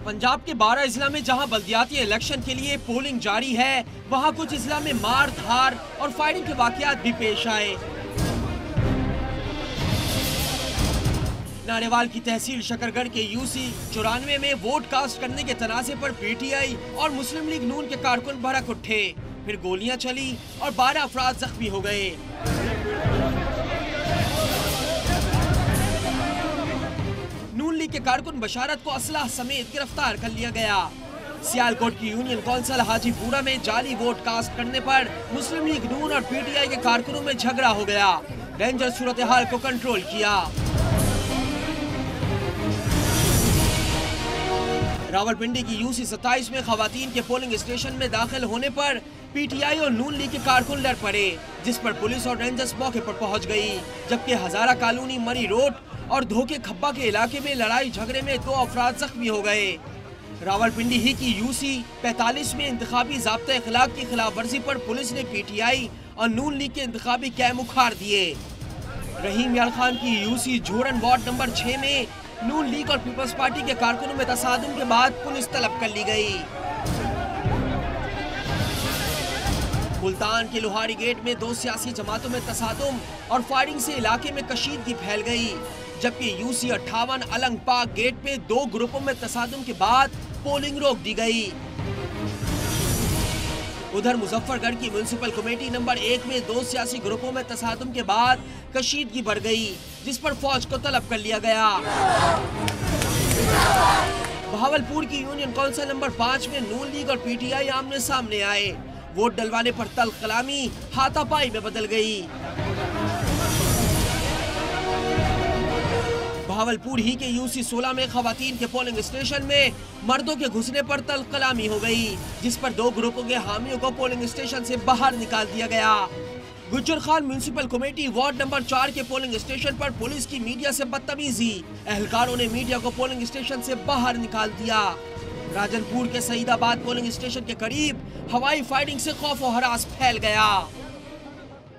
पंजाब के 12 अजला में जहां बल्दियाती इलेक्शन के लिए पोलिंग जारी है, वहां कुछ अजला में मार धार और फायरिंग के वाकयात भी पेश आए। नारेवाल की तहसील शकरगढ़ के यूसी 94 में वोट कास्ट करने के तनाज़े पर पीटीआई और मुस्लिम लीग नून के कारकुन भड़क उठे, फिर गोलियां चली और 12 अफराद जख्मी हो गए। नून लीग के कारकुन बशारत को असलाह समेत गिरफ्तार कर लिया गया। सियालकोट की यूनियन कौंसिल हाजीपुरा में जाली वोट कास्ट करने पर मुस्लिम लीग नून और पीटीआई के कारकुनों में झगड़ा हो गया। रेंजर सूरत हाल को कंट्रोल किया। रावलपिंडी की यूसी 27 में खवातीन के पोलिंग स्टेशन में दाखिल होने पर पीटीआई और नून लीग के कारकुन लड़ पड़े, जिस पर पुलिस और रेंजर्स मौके पर पहुंच गई, जबकि हजारा कॉलोनी मरी रोड और धोखे खब्बा के इलाके में लड़ाई झगड़े में 2 अफराद जख्मी हो गए। रावलपिंडी ही की यूसी 45 में इंतखाबी ज़ाब्ते इखलाक की खिलाफ वर्जी पर पुलिस ने पीटीआई और नून लीग के इंतखाबी कैम उखाड़ दिए। रहीम यार खान की यूसी झोरन वार्ड नंबर 6 में नून लीग और पीपल्स पार्टी के कारकुनों में तसादुम के बाद पुलिस तलब कर ली गई। मुल्तान के लोहारी गेट में 2 सियासी जमातों में तसादुम और फायरिंग से इलाके में कशीदगी फैल गई, जबकि यूसी 58 अलंग पाक गेट पे 2 ग्रुपों में तसादुम के बाद पोलिंग रोक दी गई। उधर मुजफ्फरगढ़ की म्युनिसिपल कमेटी नंबर 1 में 2 सियासी ग्रुपों में तसादुम के बाद कशीदगी बढ़ गई, जिस पर फौज को तलब कर लिया गया। बहावलपुर की यूनियन कौंसिल नंबर 5 में नून लीग और पीटीआई आमने सामने आए। वोट डलवाने पर तल्ख कलामी हाथापाई में बदल गई। बहावलपुर ही के यूसी 16 में खवातीन के पोलिंग स्टेशन में मर्दों के घुसने पर तल्ख कलामी हो गई, जिस पर 2 ग्रुपों के हामियों को पोलिंग स्टेशन से बाहर निकाल दिया गया। Gujjar Khan municipal committee ward number 4 के पोलिंग स्टेशन पर पुलिस की मीडिया से बदतमीजी, एहलकारों ने मीडिया को पोलिंग स्टेशन से बाहर निकाल दिया। राजनपुर के सईदाबाद पोलिंग स्टेशन के करीब हवाई फायरिंग से खौफ और हरास फैल गया।